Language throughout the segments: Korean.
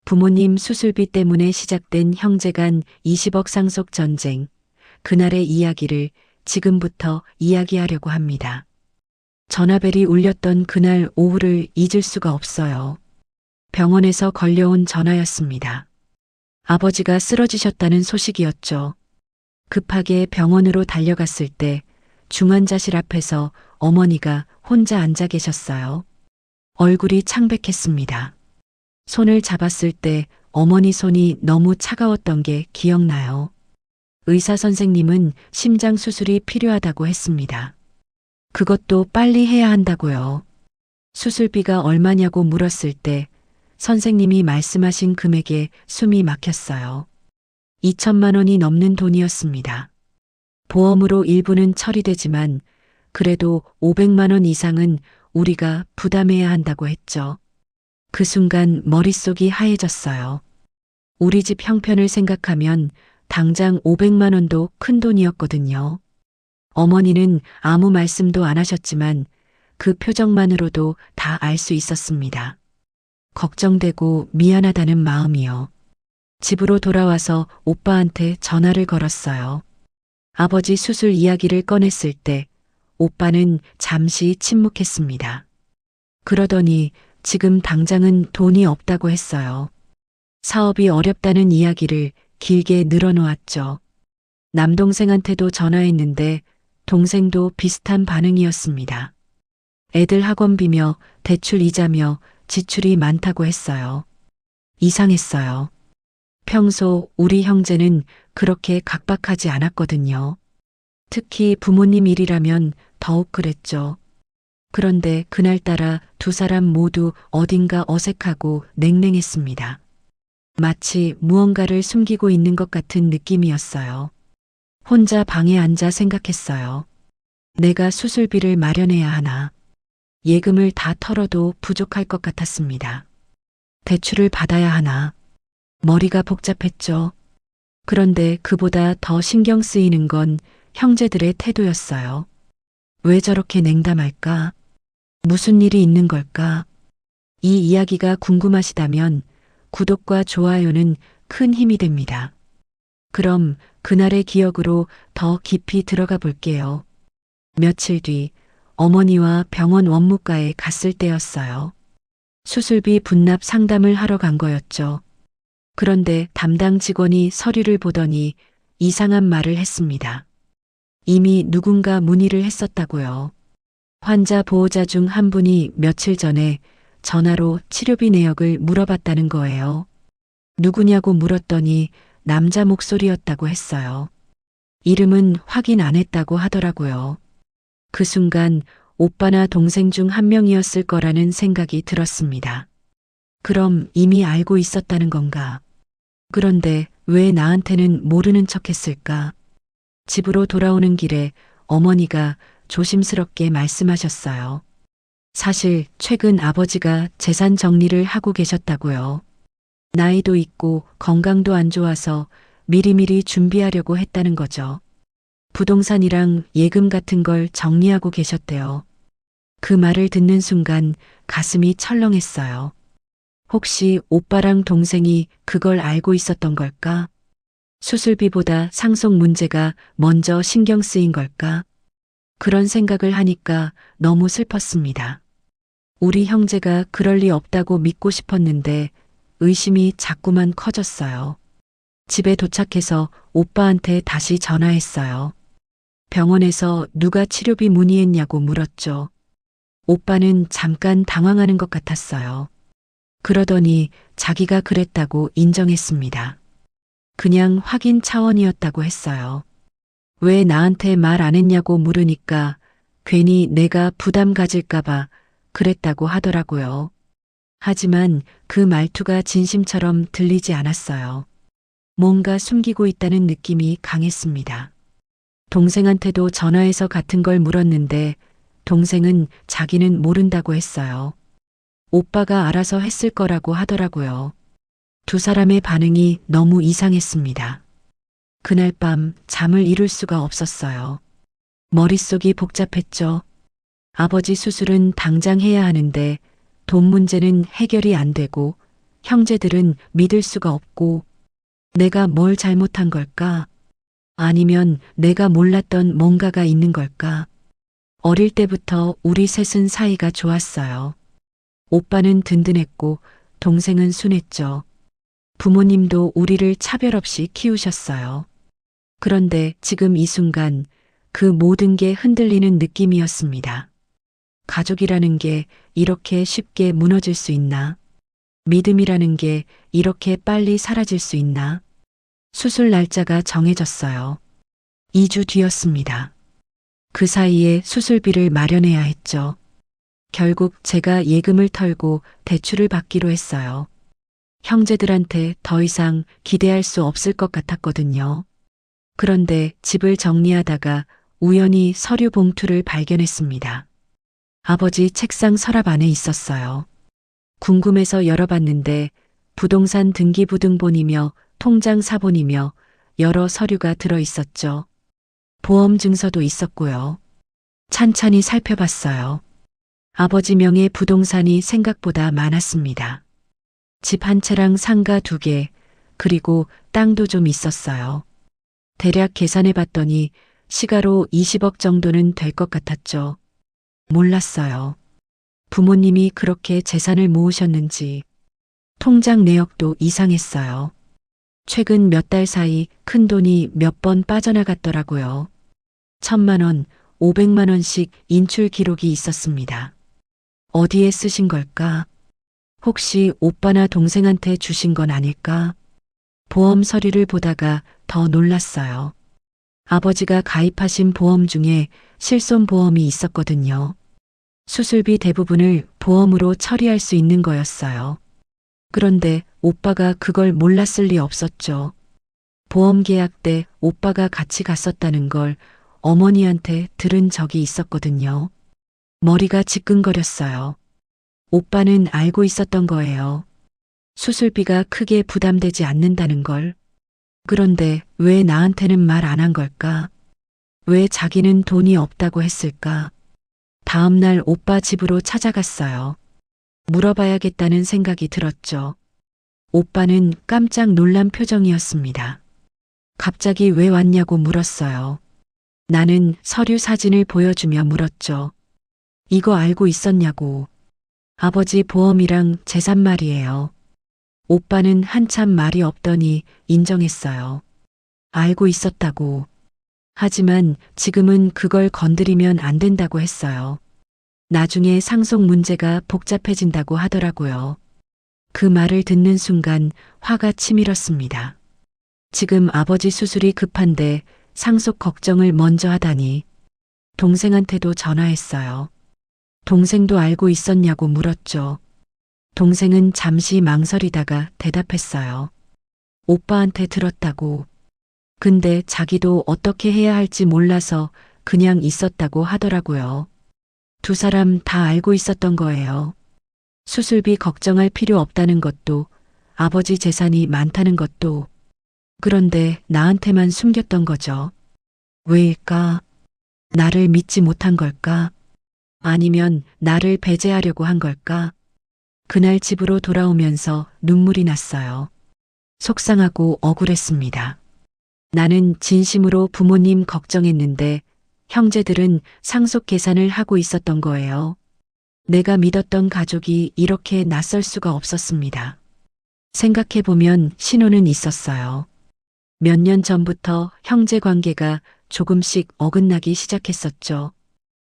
부모님 수술비 때문에 시작된 형제 간 20억 상속 전쟁, 그날의 이야기를 지금부터 이야기하려고 합니다. 전화벨이 울렸던 그날 오후를 잊을 수가 없어요. 병원에서 걸려온 전화였습니다. 아버지가 쓰러지셨다는 소식이었죠. 급하게 병원으로 달려갔을 때 중환자실 앞에서 어머니가 혼자 앉아 계셨어요. 얼굴이 창백했습니다. 손을 잡았을 때 어머니 손이 너무 차가웠던 게 기억나요. 의사 선생님은 심장 수술이 필요하다고 했습니다. 그것도 빨리 해야 한다고요. 수술비가 얼마냐고 물었을 때 선생님이 말씀하신 금액에 숨이 막혔어요. 2천만 원이 넘는 돈이었습니다. 보험으로 일부는 처리되지만 그래도 500만 원 이상은 우리가 부담해야 한다고 했죠. 그 순간 머릿속이 하얘졌어요. 우리 집 형편을 생각하면 당장 500만 원도 큰 돈이었거든요. 어머니는 아무 말씀도 안 하셨지만 그 표정만으로도 다 알 수 있었습니다. 걱정되고 미안하다는 마음이요. 집으로 돌아와서 오빠한테 전화를 걸었어요. 아버지 수술 이야기를 꺼냈을 때 오빠는 잠시 침묵했습니다. 그러더니 지금 당장은 돈이 없다고 했어요. 사업이 어렵다는 이야기를 길게 늘어놓았죠. 남동생한테도 전화했는데 동생도 비슷한 반응이었습니다. 애들 학원비며 대출 이자며 지출이 많다고 했어요. 이상했어요. 평소 우리 형제는 그렇게 각박하지 않았거든요. 특히 부모님 일이라면 더욱 그랬죠. 그런데 그날따라 두 사람 모두 어딘가 어색하고 냉랭했습니다. 마치 무언가를 숨기고 있는 것 같은 느낌이었어요. 혼자 방에 앉아 생각했어요. 내가 수술비를 마련해야 하나. 예금을 다 털어도 부족할 것 같았습니다. 대출을 받아야 하나. 머리가 복잡했죠. 그런데 그보다 더 신경 쓰이는 건 형제들의 태도였어요. 왜 저렇게 냉담할까? 무슨 일이 있는 걸까? 이 이야기가 궁금하시다면 구독과 좋아요는 큰 힘이 됩니다. 그럼 그날의 기억으로 더 깊이 들어가 볼게요. 며칠 뒤 어머니와 병원 원무과에 갔을 때였어요. 수술비 분납 상담을 하러 간 거였죠. 그런데 담당 직원이 서류를 보더니 이상한 말을 했습니다. 이미 누군가 문의를 했었다고요. 환자 보호자 중 한 분이 며칠 전에 전화로 치료비 내역을 물어봤다는 거예요. 누구냐고 물었더니 남자 목소리였다고 했어요. 이름은 확인 안 했다고 하더라고요. 그 순간 오빠나 동생 중 한 명이었을 거라는 생각이 들었습니다. 그럼 이미 알고 있었다는 건가? 그런데 왜 나한테는 모르는 척 했을까? 집으로 돌아오는 길에 어머니가 조심스럽게 말씀하셨어요. 사실 최근 아버지가 재산 정리를 하고 계셨다고요. 나이도 있고 건강도 안 좋아서 미리미리 준비하려고 했다는 거죠. 부동산이랑 예금 같은 걸 정리하고 계셨대요. 그 말을 듣는 순간 가슴이 철렁했어요. 혹시 오빠랑 동생이 그걸 알고 있었던 걸까? 수술비보다 상속 문제가 먼저 신경 쓰인 걸까? 그런 생각을 하니까 너무 슬펐습니다. 우리 형제가 그럴 리 없다고 믿고 싶었는데 의심이 자꾸만 커졌어요. 집에 도착해서 오빠한테 다시 전화했어요. 병원에서 누가 치료비 문의했냐고 물었죠. 오빠는 잠깐 당황하는 것 같았어요. 그러더니 자기가 그랬다고 인정했습니다. 그냥 확인 차원이었다고 했어요. 왜 나한테 말 안 했냐고 물으니까 괜히 내가 부담 가질까봐 그랬다고 하더라고요. 하지만 그 말투가 진심처럼 들리지 않았어요. 뭔가 숨기고 있다는 느낌이 강했습니다. 동생한테도 전화해서 같은 걸 물었는데 동생은 자기는 모른다고 했어요. 오빠가 알아서 했을 거라고 하더라고요. 두 사람의 반응이 너무 이상했습니다. 그날 밤 잠을 이룰 수가 없었어요. 머릿속이 복잡했죠. 아버지 수술은 당장 해야 하는데 돈 문제는 해결이 안 되고 형제들은 믿을 수가 없고 내가 뭘 잘못한 걸까? 아니면 내가 몰랐던 뭔가가 있는 걸까? 어릴 때부터 우리 셋은 사이가 좋았어요. 오빠는 든든했고 동생은 순했죠. 부모님도 우리를 차별 없이 키우셨어요. 그런데 지금 이 순간 그 모든 게 흔들리는 느낌이었습니다. 가족이라는 게 이렇게 쉽게 무너질 수 있나? 믿음이라는 게 이렇게 빨리 사라질 수 있나? 수술 날짜가 정해졌어요. 2주 뒤였습니다. 그 사이에 수술비를 마련해야 했죠. 결국 제가 예금을 털고 대출을 받기로 했어요. 형제들한테 더 이상 기대할 수 없을 것 같았거든요. 그런데 집을 정리하다가 우연히 서류 봉투를 발견했습니다. 아버지 책상 서랍 안에 있었어요. 궁금해서 열어봤는데 부동산 등기부등본이며 통장 사본이며 여러 서류가 들어 있었죠. 보험 증서도 있었고요. 찬찬히 살펴봤어요. 아버지 명의 부동산이 생각보다 많았습니다. 집 한 채랑 상가 2개, 그리고 땅도 좀 있었어요. 대략 계산해 봤더니 시가로 20억 정도는 될 것 같았죠. 몰랐어요. 부모님이 그렇게 재산을 모으셨는지. 통장 내역도 이상했어요. 최근 몇 달 사이 큰 돈이 몇 번 빠져나갔더라고요. 1,000만 원, 500만 원씩 인출 기록이 있었습니다. 어디에 쓰신 걸까? 혹시 오빠나 동생한테 주신 건 아닐까? 보험 서류를 보다가 더 놀랐어요. 아버지가 가입하신 보험 중에 실손보험이 있었거든요. 수술비 대부분을 보험으로 처리할 수 있는 거였어요. 그런데 오빠가 그걸 몰랐을 리 없었죠. 보험 계약 때 오빠가 같이 갔었다는 걸 어머니한테 들은 적이 있었거든요. 머리가 지끈거렸어요. 오빠는 알고 있었던 거예요. 수술비가 크게 부담되지 않는다는 걸. 그런데 왜 나한테는 말 안 한 걸까? 왜 자기는 돈이 없다고 했을까? 다음 날 오빠 집으로 찾아갔어요. 물어봐야겠다는 생각이 들었죠. 오빠는 깜짝 놀란 표정이었습니다. 갑자기 왜 왔냐고 물었어요. 나는 서류 사진을 보여주며 물었죠. 이거 알고 있었냐고. 아버지 보험이랑 재산 말이에요. 오빠는 한참 말이 없더니 인정했어요. 알고 있었다고. 하지만 지금은 그걸 건드리면 안 된다고 했어요. 나중에 상속 문제가 복잡해진다고 하더라고요. 그 말을 듣는 순간 화가 치밀었습니다. 지금 아버지 수술이 급한데 상속 걱정을 먼저 하다니. 동생한테도 전화했어요. 동생도 알고 있었냐고 물었죠. 동생은 잠시 망설이다가 대답했어요. 오빠한테 들었다고. 근데 자기도 어떻게 해야 할지 몰라서 그냥 있었다고 하더라고요. 2 사람 다 알고 있었던 거예요. 수술비 걱정할 필요 없다는 것도, 아버지 재산이 많다는 것도. 그런데 나한테만 숨겼던 거죠. 왜일까? 나를 믿지 못한 걸까? 아니면 나를 배제하려고 한 걸까? 그날 집으로 돌아오면서 눈물이 났어요. 속상하고 억울했습니다. 나는 진심으로 부모님 걱정했는데 형제들은 상속 계산을 하고 있었던 거예요. 내가 믿었던 가족이 이렇게 낯설 수가 없었습니다. 생각해보면 신호는 있었어요. 몇 년 전부터 형제 관계가 조금씩 어긋나기 시작했었죠.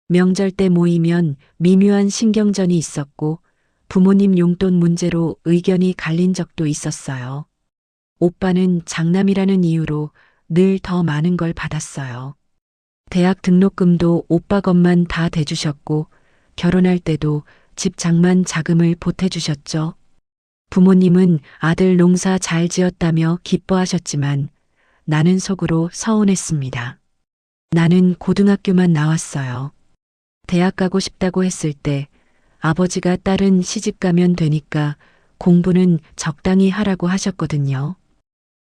명절 때 모이면 미묘한 신경전이 있었고 부모님 용돈 문제로 의견이 갈린 적도 있었어요. 오빠는 장남이라는 이유로 늘 더 많은 걸 받았어요. 대학 등록금도 오빠 것만 다 대주셨고 결혼할 때도 집 장만 자금을 보태주셨죠. 부모님은 아들 농사 잘 지었다며 기뻐하셨지만 나는 속으로 서운했습니다. 나는 고등학교만 나왔어요. 대학 가고 싶다고 했을 때 아버지가 딸은 시집 가면 되니까 공부는 적당히 하라고 하셨거든요.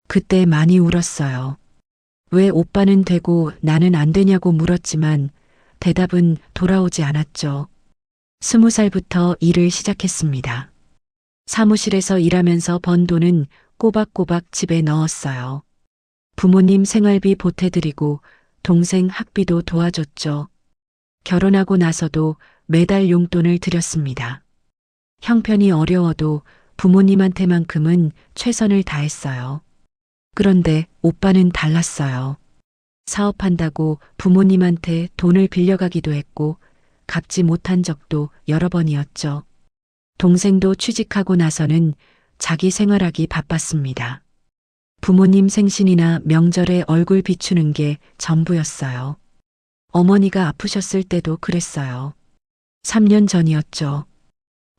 그때 많이 울었어요. 왜 오빠는 되고 나는 안 되냐고 물었지만 대답은 돌아오지 않았죠. 20살부터 일을 시작했습니다. 사무실에서 일하면서 번 돈은 꼬박꼬박 집에 넣었어요. 부모님 생활비 보태드리고 동생 학비도 도와줬죠. 결혼하고 나서도 매달 용돈을 드렸습니다. 형편이 어려워도 부모님한테만큼은 최선을 다했어요. 그런데 오빠는 달랐어요. 사업한다고 부모님한테 돈을 빌려가기도 했고 갚지 못한 적도 여러 번이었죠. 동생도 취직하고 나서는 자기 생활하기 바빴습니다. 부모님 생신이나 명절에 얼굴 비추는 게 전부였어요. 어머니가 아프셨을 때도 그랬어요. 3년 전이었죠.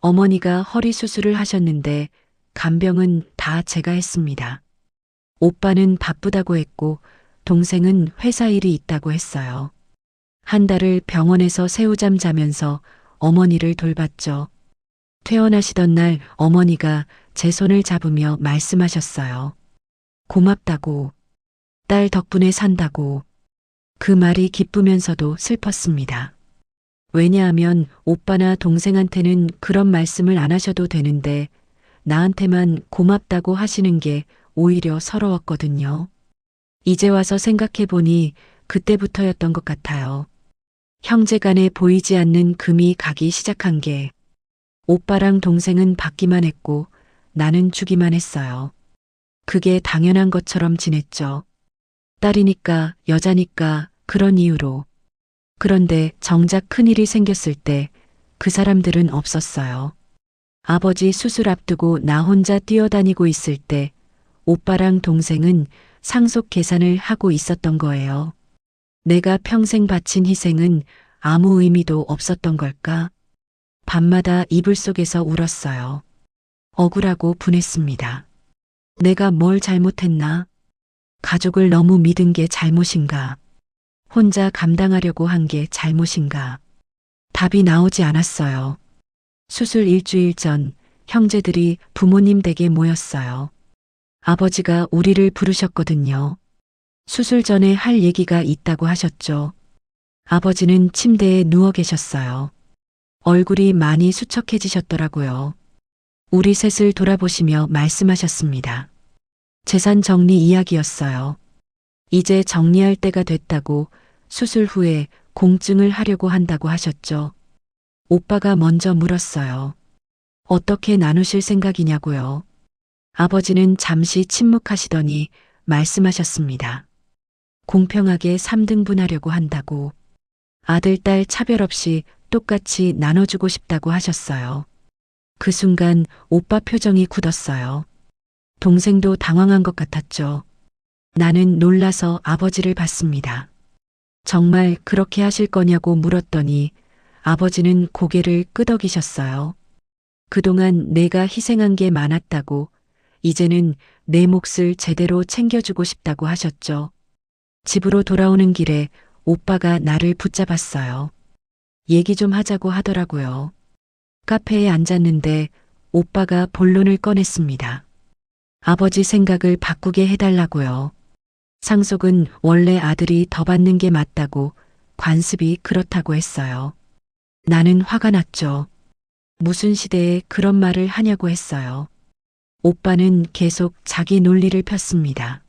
어머니가 허리 수술을 하셨는데 간병은 다 제가 했습니다. 오빠는 바쁘다고 했고 동생은 회사 일이 있다고 했어요. 한 달을 병원에서 새우잠 자면서 어머니를 돌봤죠. 퇴원하시던 날 어머니가 제 손을 잡으며 말씀하셨어요. 고맙다고, 딸 덕분에 산다고. 그 말이 기쁘면서도 슬펐습니다. 왜냐하면 오빠나 동생한테는 그런 말씀을 안 하셔도 되는데 나한테만 고맙다고 하시는 게 오히려 서러웠거든요. 이제 와서 생각해보니 그때부터였던 것 같아요. 형제간에 보이지 않는 금이 가기 시작한 게 오빠랑 동생은 받기만 했고 나는 주기만 했어요. 그게 당연한 것처럼 지냈죠. 딸이니까 여자니까 그런 이유로. 그런데 정작 큰일이 생겼을 때 그 사람들은 없었어요. 아버지 수술 앞두고 나 혼자 뛰어다니고 있을 때 오빠랑 동생은 상속 계산을 하고 있었던 거예요. 내가 평생 바친 희생은 아무 의미도 없었던 걸까? 밤마다 이불 속에서 울었어요. 억울하고 분했습니다. 내가 뭘 잘못했나? 가족을 너무 믿은 게 잘못인가? 혼자 감당하려고 한 게 잘못인가? 답이 나오지 않았어요. 수술 일주일 전 형제들이 부모님 댁에 모였어요. 아버지가 우리를 부르셨거든요. 수술 전에 할 얘기가 있다고 하셨죠. 아버지는 침대에 누워 계셨어요. 얼굴이 많이 수척해지셨더라고요. 우리 셋을 돌아보시며 말씀하셨습니다. 재산 정리 이야기였어요. 이제 정리할 때가 됐다고 수술 후에 공증을 하려고 한다고 하셨죠. 오빠가 먼저 물었어요. 어떻게 나누실 생각이냐고요. 아버지는 잠시 침묵하시더니 말씀하셨습니다. 공평하게 3등분하려고 한다고. 아들, 딸 차별 없이 똑같이 나눠주고 싶다고 하셨어요. 그 순간 오빠 표정이 굳었어요. 동생도 당황한 것 같았죠. 나는 놀라서 아버지를 봤습니다. 정말 그렇게 하실 거냐고 물었더니 아버지는 고개를 끄덕이셨어요. 그동안 내가 희생한 게 많았다고 이제는 내 몫을 제대로 챙겨주고 싶다고 하셨죠. 집으로 돌아오는 길에 오빠가 나를 붙잡았어요. 얘기 좀 하자고 하더라고요. 카페에 앉았는데 오빠가 본론을 꺼냈습니다. 아버지 생각을 바꾸게 해달라고요. 상속은 원래 아들이 더 받는 게 맞다고 관습이 그렇다고 했어요. 나는 화가 났죠. 무슨 시대에 그런 말을 하냐고 했어요. 오빠는 계속 자기 논리를 폈습니다.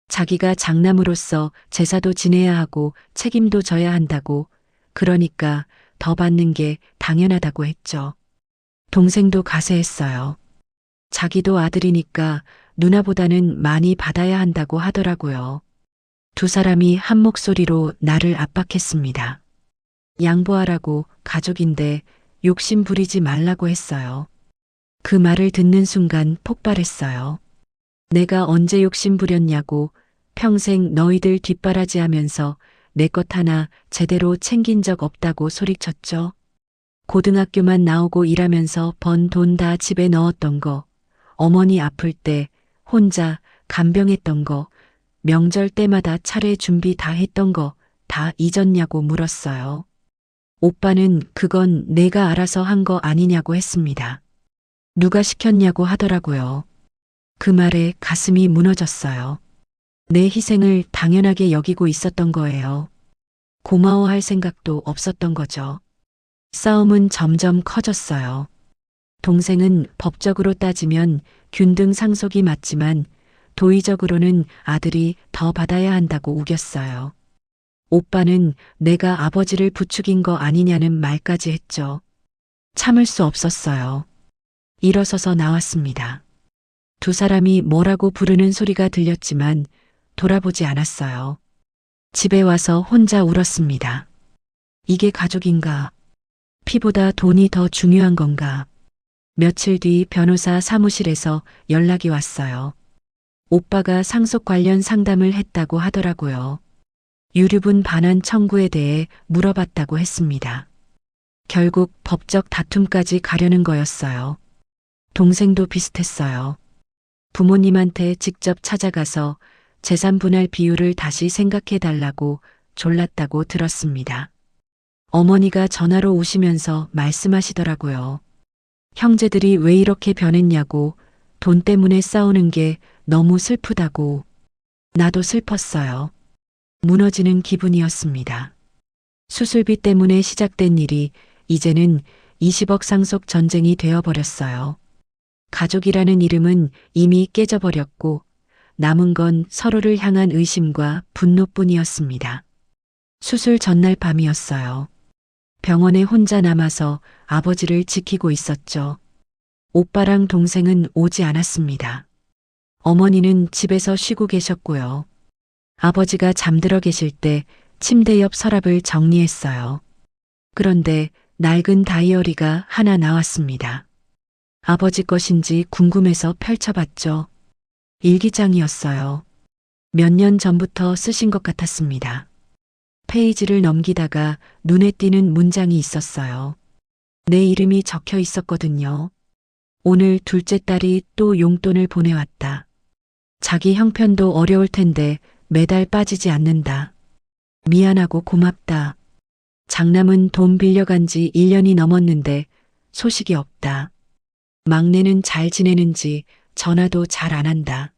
자기가 장남으로서 제사도 지내야 하고 책임도 져야 한다고, 그러니까 더 받는 게 당연하다고 했죠. 동생도 가세했어요. 자기도 아들이니까 누나보다는 많이 받아야 한다고 하더라고요. 두 사람이 한 목소리로 나를 압박했습니다. 양보하라고, 가족인데 욕심 부리지 말라고 했어요. 그 말을 듣는 순간 폭발했어요. 내가 언제 욕심 부렸냐고, 평생 너희들 뒷바라지 하면서 내 것 하나 제대로 챙긴 적 없다고 소리쳤죠. 고등학교만 나오고 일하면서 번 돈 다 집에 넣었던 거, 어머니 아플 때 혼자 간병했던 거, 명절 때마다 차례 준비 다 했던 거 다 잊었냐고 물었어요. 오빠는 그건 내가 알아서 한 거 아니냐고 했습니다. 누가 시켰냐고 하더라고요. 그 말에 가슴이 무너졌어요. 내 희생을 당연하게 여기고 있었던 거예요. 고마워할 생각도 없었던 거죠. 싸움은 점점 커졌어요. 동생은 법적으로 따지면 균등 상속이 맞지만 도의적으로는 아들이 더 받아야 한다고 우겼어요. 오빠는 내가 아버지를 부추긴 거 아니냐는 말까지 했죠. 참을 수 없었어요. 일어서서 나왔습니다. 두 사람이 뭐라고 부르는 소리가 들렸지만 돌아보지 않았어요. 집에 와서 혼자 울었습니다. 이게 가족인가? 피보다 돈이 더 중요한 건가? 며칠 뒤 변호사 사무실에서 연락이 왔어요. 오빠가 상속 관련 상담을 했다고 하더라고요. 유류분 반환 청구에 대해 물어봤다고 했습니다. 결국 법적 다툼까지 가려는 거였어요. 동생도 비슷했어요. 부모님한테 직접 찾아가서 재산 분할 비율을 다시 생각해 달라고 졸랐다고 들었습니다. 어머니가 전화로 우시면서 말씀하시더라고요. 형제들이 왜 이렇게 변했냐고, 돈 때문에 싸우는 게 너무 슬프다고. 나도 슬펐어요. 무너지는 기분이었습니다. 수술비 때문에 시작된 일이 이제는 20억 상속 전쟁이 되어버렸어요. 가족이라는 이름은 이미 깨져버렸고 남은 건 서로를 향한 의심과 분노뿐이었습니다. 수술 전날 밤이었어요. 병원에 혼자 남아서 아버지를 지키고 있었죠. 오빠랑 동생은 오지 않았습니다. 어머니는 집에서 쉬고 계셨고요. 아버지가 잠들어 계실 때 침대 옆 서랍을 정리했어요. 그런데 낡은 다이어리가 하나 나왔습니다. 아버지 것인지 궁금해서 펼쳐봤죠. 일기장이었어요. 몇 년 전부터 쓰신 것 같았습니다. 페이지를 넘기다가 눈에 띄는 문장이 있었어요. 내 이름이 적혀 있었거든요. 오늘 둘째 딸이 또 용돈을 보내왔다. 자기 형편도 어려울 텐데 매달 빠지지 않는다. 미안하고 고맙다. 장남은 돈 빌려간 지 1년이 넘었는데 소식이 없다. 막내는 잘 지내는지 전화도 잘 안 한다.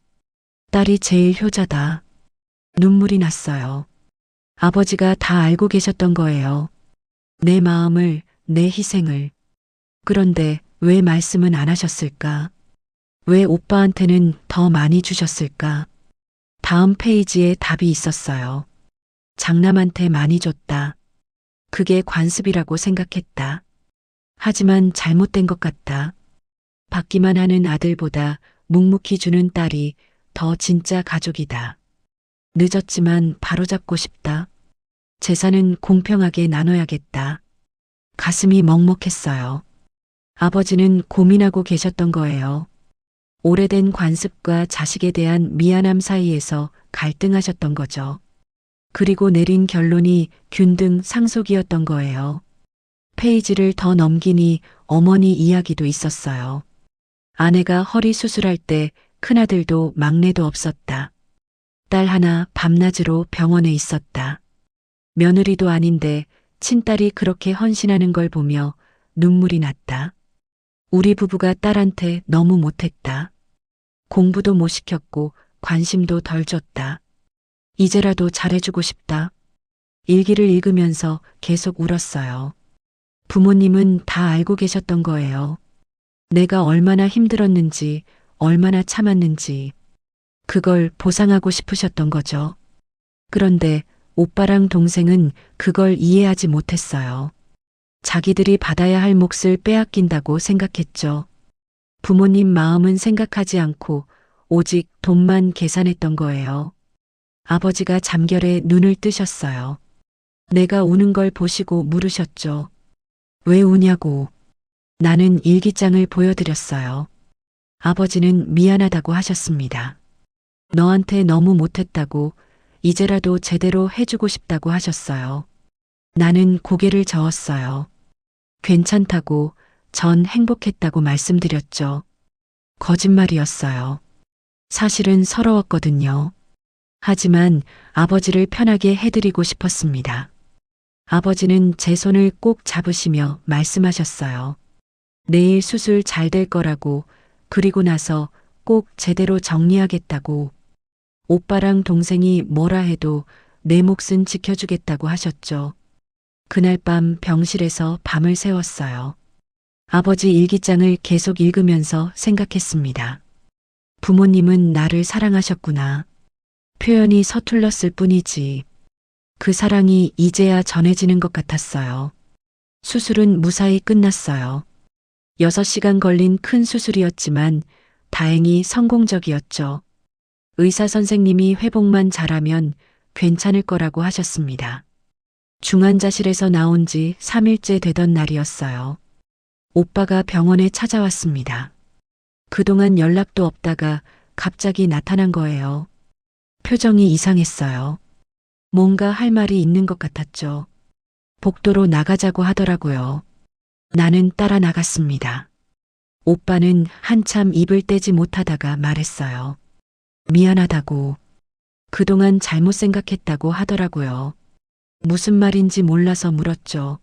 딸이 제일 효자다. 눈물이 났어요. 아버지가 다 알고 계셨던 거예요. 내 마음을, 내 희생을. 그런데 왜 말씀은 안 하셨을까? 왜 오빠한테는 더 많이 주셨을까? 다음 페이지에 답이 있었어요. 장남한테 많이 줬다. 그게 관습이라고 생각했다. 하지만 잘못된 것 같다. 받기만 하는 아들보다 묵묵히 주는 딸이 더 진짜 가족이다. 늦었지만 바로잡고 싶다. 재산은 공평하게 나눠야겠다. 가슴이 먹먹했어요. 아버지는 고민하고 계셨던 거예요. 오래된 관습과 자식에 대한 미안함 사이에서 갈등하셨던 거죠. 그리고 내린 결론이 균등 상속이었던 거예요. 페이지를 더 넘기니 어머니 이야기도 있었어요. 아내가 허리 수술할 때 큰아들도 막내도 없었다. 딸 하나 밤낮으로 병원에 있었다. 며느리도 아닌데 친딸이 그렇게 헌신하는 걸 보며 눈물이 났다. 우리 부부가 딸한테 너무 못했다. 공부도 못 시켰고 관심도 덜 줬다. 이제라도 잘해주고 싶다. 일기를 읽으면서 계속 울었어요. 부모님은 다 알고 계셨던 거예요. 내가 얼마나 힘들었는지, 얼마나 참았는지. 그걸 보상하고 싶으셨던 거죠. 그런데 오빠랑 동생은 그걸 이해하지 못했어요. 자기들이 받아야 할 몫을 빼앗긴다고 생각했죠. 부모님 마음은 생각하지 않고 오직 돈만 계산했던 거예요. 아버지가 잠결에 눈을 뜨셨어요. 내가 우는 걸 보시고 물으셨죠. 왜 우냐고. 나는 일기장을 보여드렸어요. 아버지는 미안하다고 하셨습니다. 너한테 너무 못했다고, 이제라도 제대로 해주고 싶다고 하셨어요. 나는 고개를 저었어요. 괜찮다고, 전 행복했다고 말씀드렸죠. 거짓말이었어요. 사실은 서러웠거든요. 하지만 아버지를 편하게 해드리고 싶었습니다. 아버지는 제 손을 꼭 잡으시며 말씀하셨어요. 내일 수술 잘 될 거라고, 그리고 나서 꼭 제대로 정리하겠다고. 오빠랑 동생이 뭐라 해도 내 몫은 지켜주겠다고 하셨죠. 그날 밤 병실에서 밤을 새웠어요. 아버지 일기장을 계속 읽으면서 생각했습니다. 부모님은 나를 사랑하셨구나. 표현이 서툴렀을 뿐이지. 그 사랑이 이제야 전해지는 것 같았어요. 수술은 무사히 끝났어요. 6시간 걸린 큰 수술이었지만 다행히 성공적이었죠. 의사 선생님이 회복만 잘하면 괜찮을 거라고 하셨습니다. 중환자실에서 나온 지 3일째 되던 날이었어요. 오빠가 병원에 찾아왔습니다. 그동안 연락도 없다가 갑자기 나타난 거예요. 표정이 이상했어요. 뭔가 할 말이 있는 것 같았죠. 복도로 나가자고 하더라고요. 나는 따라 나갔습니다. 오빠는 한참 입을 떼지 못하다가 말했어요. 미안하다고. 그동안 잘못 생각했다고 하더라고요. 무슨 말인지 몰라서 물었죠.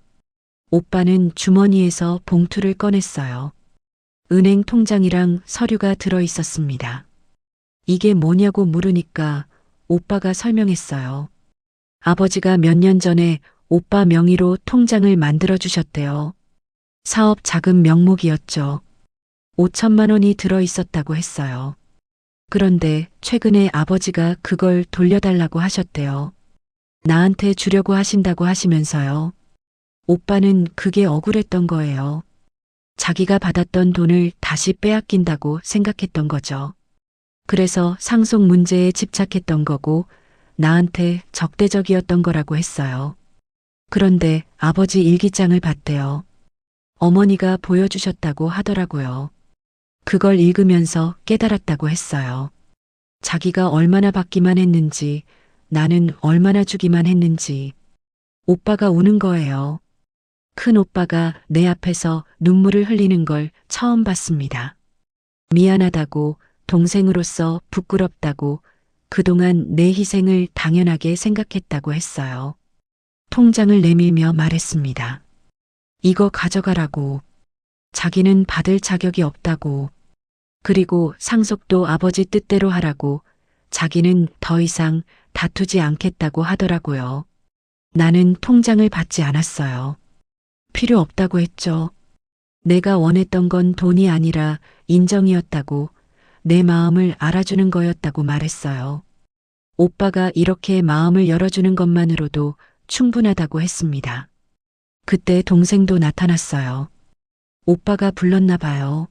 오빠는 주머니에서 봉투를 꺼냈어요. 은행 통장이랑 서류가 들어 있었습니다. 이게 뭐냐고 물으니까 오빠가 설명했어요. 아버지가 몇 년 전에 오빠 명의로 통장을 만들어 주셨대요. 사업 자금 명목이었죠. 5천만 원이 들어 있었다고 했어요. 그런데 최근에 아버지가 그걸 돌려달라고 하셨대요. 나한테 주려고 하신다고 하시면서요. 오빠는 그게 억울했던 거예요. 자기가 받았던 돈을 다시 빼앗긴다고 생각했던 거죠. 그래서 상속 문제에 집착했던 거고 나한테 적대적이었던 거라고 했어요. 그런데 아버지 일기장을 봤대요. 어머니가 보여주셨다고 하더라고요. 그걸 읽으면서 깨달았다고 했어요. 자기가 얼마나 받기만 했는지, 나는 얼마나 주기만 했는지. 오빠가 우는 거예요. 큰 오빠가 내 앞에서 눈물을 흘리는 걸 처음 봤습니다. 미안하다고, 동생으로서 부끄럽다고, 그동안 내 희생을 당연하게 생각했다고 했어요. 통장을 내밀며 말했습니다. 이거 가져가라고. 자기는 받을 자격이 없다고. 그리고 상속도 아버지 뜻대로 하라고. 자기는 더 이상 다투지 않겠다고 하더라고요. 나는 통장을 받지 않았어요. 필요 없다고 했죠. 내가 원했던 건 돈이 아니라 인정이었다고, 내 마음을 알아주는 거였다고 말했어요. 오빠가 이렇게 마음을 열어주는 것만으로도 충분하다고 했습니다. 그때 동생도 나타났어요. 오빠가 불렀나 봐요.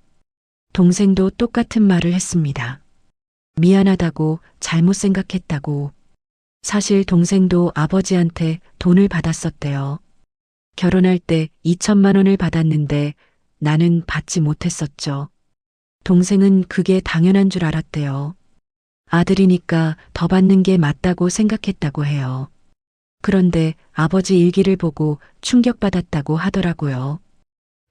동생도 똑같은 말을 했습니다. 미안하다고, 잘못 생각했다고. 사실 동생도 아버지한테 돈을 받았었대요. 결혼할 때 2천만 원을 받았는데 나는 받지 못했었죠. 동생은 그게 당연한 줄 알았대요. 아들이니까 더 받는 게 맞다고 생각했다고 해요. 그런데 아버지 일기를 보고 충격받았다고 하더라고요.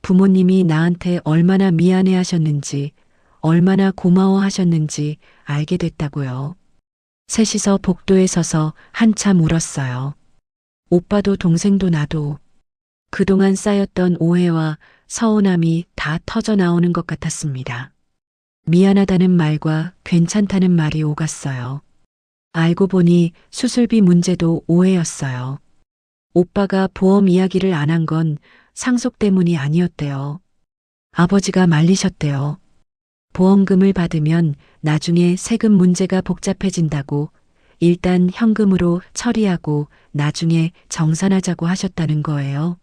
부모님이 나한테 얼마나 미안해 하셨는지, 얼마나 고마워 하셨는지 알게 됐다고요. 셋이서 복도에 서서 한참 울었어요. 오빠도 동생도 나도. 그동안 쌓였던 오해와 서운함이 다 터져 나오는 것 같았습니다. 미안하다는 말과 괜찮다는 말이 오갔어요. 알고 보니 수술비 문제도 오해였어요. 오빠가 보험 이야기를 안 한 건 상속 때문이 아니었대요. 아버지가 말리셨대요. 보험금을 받으면 나중에 세금 문제가 복잡해진다고 일단 현금으로 처리하고 나중에 정산하자고 하셨다는 거예요.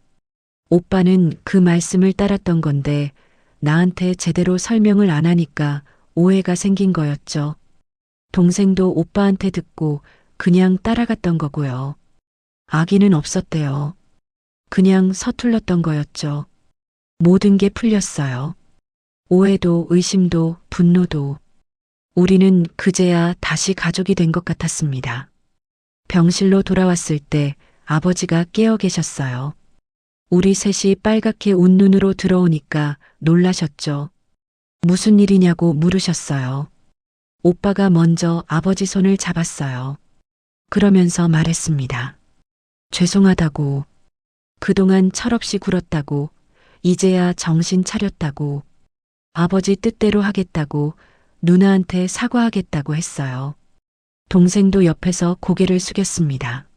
오빠는 그 말씀을 따랐던 건데 나한테 제대로 설명을 안 하니까 오해가 생긴 거였죠. 동생도 오빠한테 듣고 그냥 따라갔던 거고요. 악의는 없었대요. 그냥 서툴렀던 거였죠. 모든 게 풀렸어요. 오해도 의심도 분노도. 우리는 그제야 다시 가족이 된 것 같았습니다. 병실로 돌아왔을 때 아버지가 깨어 계셨어요. 우리 셋이 빨갛게 운 눈으로 들어오니까 놀라셨죠. 무슨 일이냐고 물으셨어요. 오빠가 먼저 아버지 손을 잡았어요. 그러면서 말했습니다. 죄송하다고. 그동안 철없이 굴었다고. 이제야 정신 차렸다고. 아버지 뜻대로 하겠다고. 누나한테 사과하겠다고 했어요. 동생도 옆에서 고개를 숙였습니다.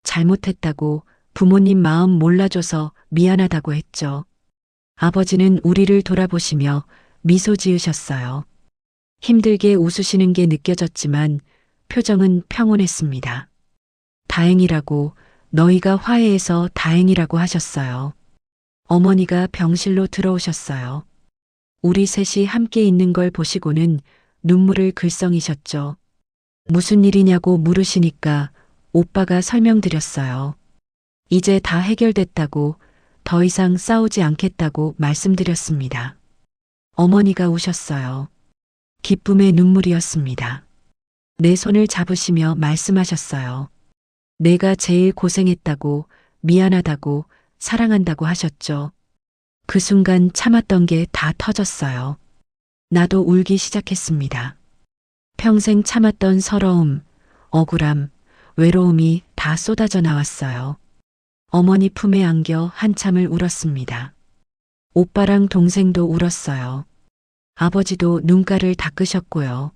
잘못했다고, 부모님 마음 몰라줘서 미안하다고 했죠. 아버지는 우리를 돌아보시며 미소 지으셨어요. 힘들게 웃으시는 게 느껴졌지만 표정은 평온했습니다. 다행이라고, 너희가 화해해서 다행이라고 하셨어요. 어머니가 병실로 들어오셨어요. 우리 셋이 함께 있는 걸 보시고는 눈물을 글썽이셨죠. 무슨 일이냐고 물으시니까 오빠가 설명드렸어요. 이제 다 해결됐다고, 더 이상 싸우지 않겠다고 말씀드렸습니다. 어머니가 우셨어요. 기쁨의 눈물이었습니다. 내 손을 잡으시며 말씀하셨어요. 내가 제일 고생했다고, 미안하다고, 사랑한다고 하셨죠. 그 순간 참았던 게 다 터졌어요. 나도 울기 시작했습니다. 평생 참았던 서러움, 억울함, 외로움이 다 쏟아져 나왔어요. 어머니 품에 안겨 한참을 울었습니다. 오빠랑 동생도 울었어요. 아버지도 눈가를 닦으셨고요.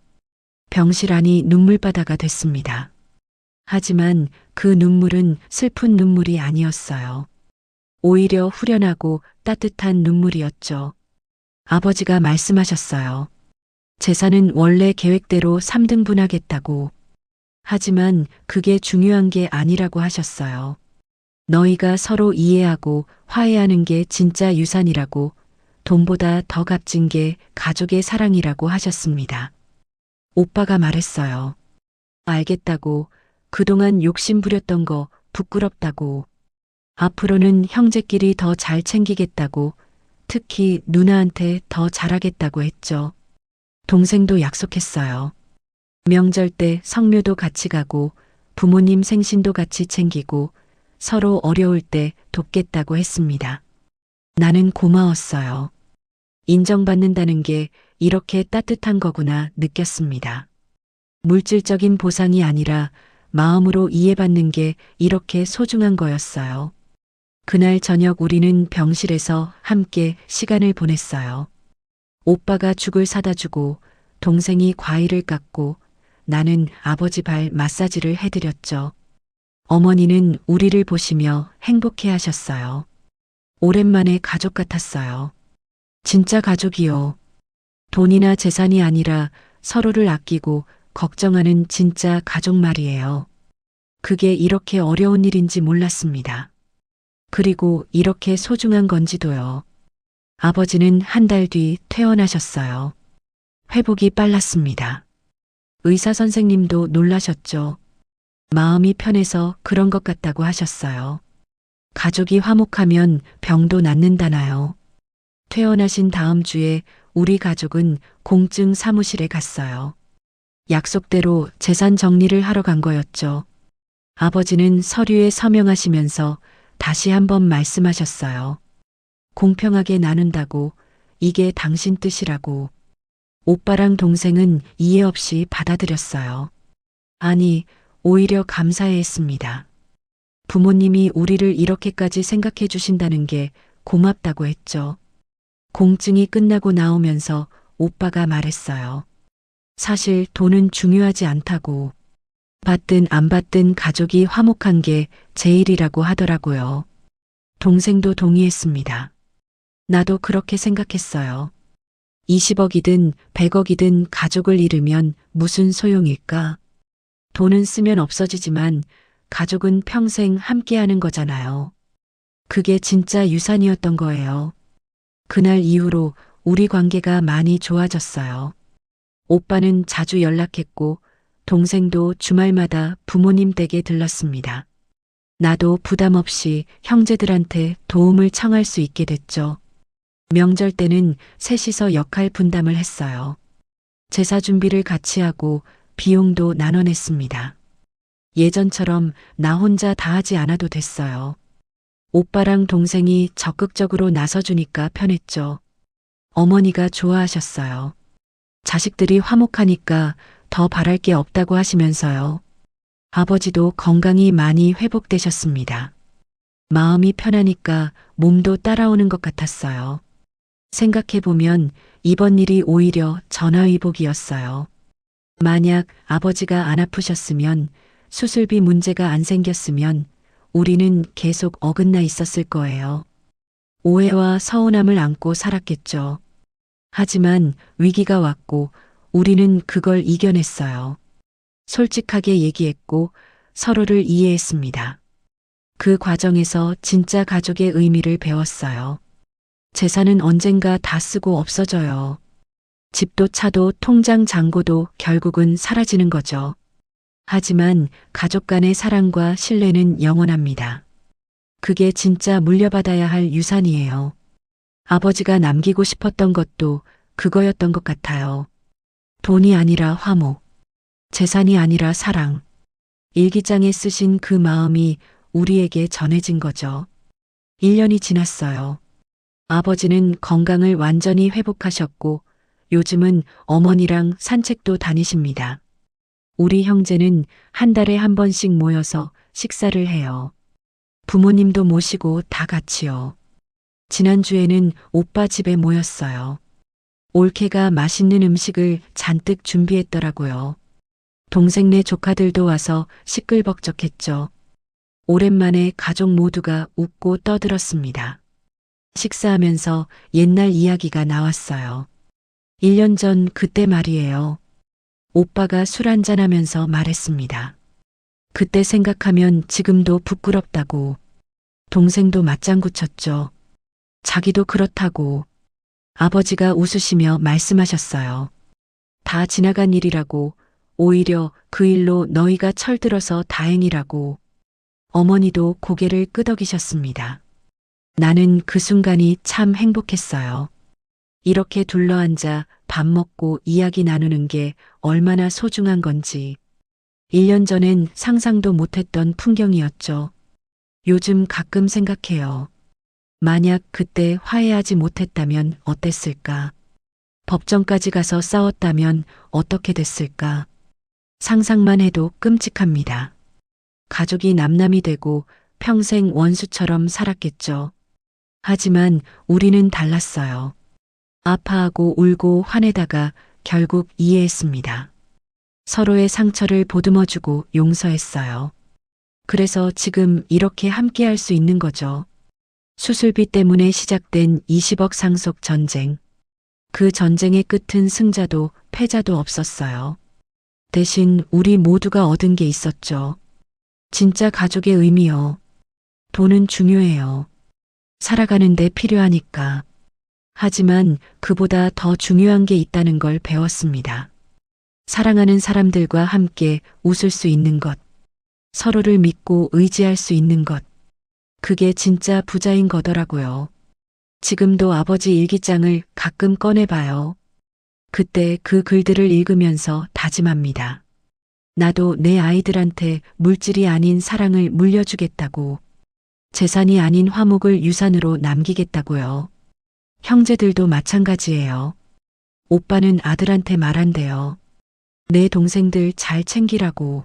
병실 안이 눈물바다가 됐습니다. 하지만 그 눈물은 슬픈 눈물이 아니었어요. 오히려 후련하고 따뜻한 눈물이었죠. 아버지가 말씀하셨어요. 재산은 원래 계획대로 3등분하겠다고. 하지만 그게 중요한 게 아니라고 하셨어요. 너희가 서로 이해하고 화해하는 게 진짜 유산이라고, 돈보다 더 값진 게 가족의 사랑이라고 하셨습니다. 오빠가 말했어요. 알겠다고, 그동안 욕심 부렸던 거 부끄럽다고, 앞으로는 형제끼리 더 잘 챙기겠다고, 특히 누나한테 더 잘하겠다고 했죠. 동생도 약속했어요. 명절 때 성묘도 같이 가고, 부모님 생신도 같이 챙기고, 서로 어려울 때 돕겠다고 했습니다. 나는 고마웠어요. 인정받는다는 게 이렇게 따뜻한 거구나 느꼈습니다. 물질적인 보상이 아니라 마음으로 이해받는 게 이렇게 소중한 거였어요. 그날 저녁 우리는 병실에서 함께 시간을 보냈어요. 오빠가 죽을 사다 주고, 동생이 과일을 깎고, 나는 아버지 발 마사지를 해드렸죠. 어머니는 우리를 보시며 행복해 하셨어요. 오랜만에 가족 같았어요. 진짜 가족이요. 돈이나 재산이 아니라 서로를 아끼고 걱정하는 진짜 가족 말이에요. 그게 이렇게 어려운 일인지 몰랐습니다. 그리고 이렇게 소중한 건지도요. 아버지는 한 달 뒤 퇴원하셨어요. 회복이 빨랐습니다. 의사 선생님도 놀라셨죠. 마음이 편해서 그런 것 같다고 하셨어요. 가족이 화목하면 병도 낫는다나요. 퇴원하신 다음 주에 우리 가족은 공증 사무실에 갔어요. 약속대로 재산 정리를 하러 간 거였죠. 아버지는 서류에 서명하시면서 다시 한번 말씀하셨어요. 공평하게 나눈다고, 이게 당신 뜻이라고. 오빠랑 동생은 이해 없이 받아들였어요. 아니, 오히려 감사해 했습니다. 부모님이 우리를 이렇게까지 생각해 주신다는 게 고맙다고 했죠. 공증이 끝나고 나오면서 오빠가 말했어요. 사실 돈은 중요하지 않다고. 받든 안 받든 가족이 화목한 게 제일이라고 하더라고요. 동생도 동의했습니다. 나도 그렇게 생각했어요. 20억이든 100억이든 가족을 잃으면 무슨 소용일까? 돈은 쓰면 없어지지만 가족은 평생 함께하는 거잖아요. 그게 진짜 유산이었던 거예요. 그날 이후로 우리 관계가 많이 좋아졌어요. 오빠는 자주 연락했고 동생도 주말마다 부모님 댁에 들렀습니다. 나도 부담 없이 형제들한테 도움을 청할 수 있게 됐죠. 명절 때는 셋이서 역할 분담을 했어요. 제사 준비를 같이 하고 비용도 나눠냈습니다. 예전처럼 나 혼자 다 하지 않아도 됐어요. 오빠랑 동생이 적극적으로 나서주니까 편했죠. 어머니가 좋아하셨어요. 자식들이 화목하니까 더 바랄 게 없다고 하시면서요. 아버지도 건강이 많이 회복되셨습니다. 마음이 편하니까 몸도 따라오는 것 같았어요. 생각해보면 이번 일이 오히려 전화위복이었어요. 만약 아버지가 안 아프셨으면, 수술비 문제가 안 생겼으면 우리는 계속 어긋나 있었을 거예요. 오해와 서운함을 안고 살았겠죠. 하지만 위기가 왔고 우리는 그걸 이겨냈어요. 솔직하게 얘기했고 서로를 이해했습니다. 그 과정에서 진짜 가족의 의미를 배웠어요. 재산은 언젠가 다 쓰고 없어져요. 집도 차도 통장 잔고도 결국은 사라지는 거죠. 하지만 가족 간의 사랑과 신뢰는 영원합니다. 그게 진짜 물려받아야 할 유산이에요. 아버지가 남기고 싶었던 것도 그거였던 것 같아요. 돈이 아니라 화목, 재산이 아니라 사랑. 일기장에 쓰신 그 마음이 우리에게 전해진 거죠. 1년이 지났어요. 아버지는 건강을 완전히 회복하셨고 요즘은 어머니랑 산책도 다니십니다. 우리 형제는 한 달에 한 번씩 모여서 식사를 해요. 부모님도 모시고 다 같이요. 지난주에는 오빠 집에 모였어요. 올케가 맛있는 음식을 잔뜩 준비했더라고요. 동생네 조카들도 와서 시끌벅적했죠. 오랜만에 가족 모두가 웃고 떠들었습니다. 식사하면서 옛날 이야기가 나왔어요. 1년 전 그때 말이에요. 오빠가 술 한잔하면서 말했습니다. 그때 생각하면 지금도 부끄럽다고. 동생도 맞장구 쳤죠. 자기도 그렇다고. 아버지가 웃으시며 말씀하셨어요. 다 지나간 일이라고. 오히려 그 일로 너희가 철들어서 다행이라고. 어머니도 고개를 끄덕이셨습니다. 나는 그 순간이 참 행복했어요. 이렇게 둘러앉아 밥 먹고 이야기 나누는 게 얼마나 소중한 건지. 1년 전엔 상상도 못했던 풍경이었죠. 요즘 가끔 생각해요. 만약 그때 화해하지 못했다면 어땠을까? 법정까지 가서 싸웠다면 어떻게 됐을까? 상상만 해도 끔찍합니다. 가족이 남남이 되고 평생 원수처럼 살았겠죠. 하지만 우리는 달랐어요. 아파하고 울고 화내다가 결국 이해했습니다. 서로의 상처를 보듬어주고 용서했어요. 그래서 지금 이렇게 함께할 수 있는 거죠. 수술비 때문에 시작된 20억 상속 전쟁. 그 전쟁의 끝은 승자도 패자도 없었어요. 대신 우리 모두가 얻은 게 있었죠. 진짜 가족의 의미요. 돈은 중요해요. 살아가는데 필요하니까. 하지만 그보다 더 중요한 게 있다는 걸 배웠습니다. 사랑하는 사람들과 함께 웃을 수 있는 것. 서로를 믿고 의지할 수 있는 것. 그게 진짜 부자인 거더라고요. 지금도 아버지 일기장을 가끔 꺼내봐요. 그때 그 글들을 읽으면서 다짐합니다. 나도 내 아이들한테 물질이 아닌 사랑을 물려주겠다고. 재산이 아닌 화목을 유산으로 남기겠다고요. 형제들도 마찬가지예요. 오빠는 아들한테 말한대요. 내 동생들 잘 챙기라고.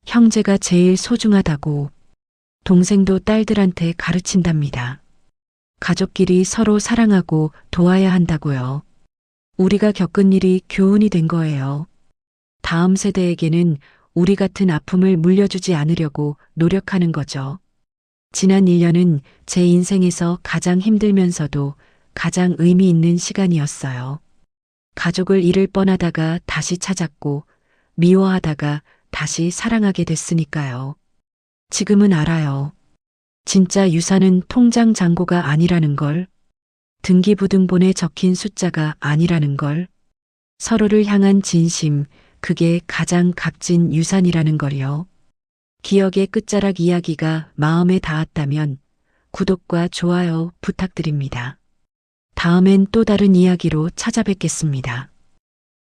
형제가 제일 소중하다고. 동생도 딸들한테 가르친답니다. 가족끼리 서로 사랑하고 도와야 한다고요. 우리가 겪은 일이 교훈이 된 거예요. 다음 세대에게는 우리 같은 아픔을 물려주지 않으려고 노력하는 거죠. 지난 1년은 제 인생에서 가장 힘들면서도 가장 의미 있는 시간이었어요. 가족을 잃을 뻔하다가 다시 찾았고 미워하다가 다시 사랑하게 됐으니까요. 지금은 알아요. 진짜 유산은 통장 잔고가 아니라는 걸, 등기부등본에 적힌 숫자가 아니라는 걸, 서로를 향한 진심, 그게 가장 값진 유산이라는 걸요. 기억의 끝자락 이야기가 마음에 닿았다면 구독과 좋아요 부탁드립니다. 다음엔 또 다른 이야기로 찾아뵙겠습니다.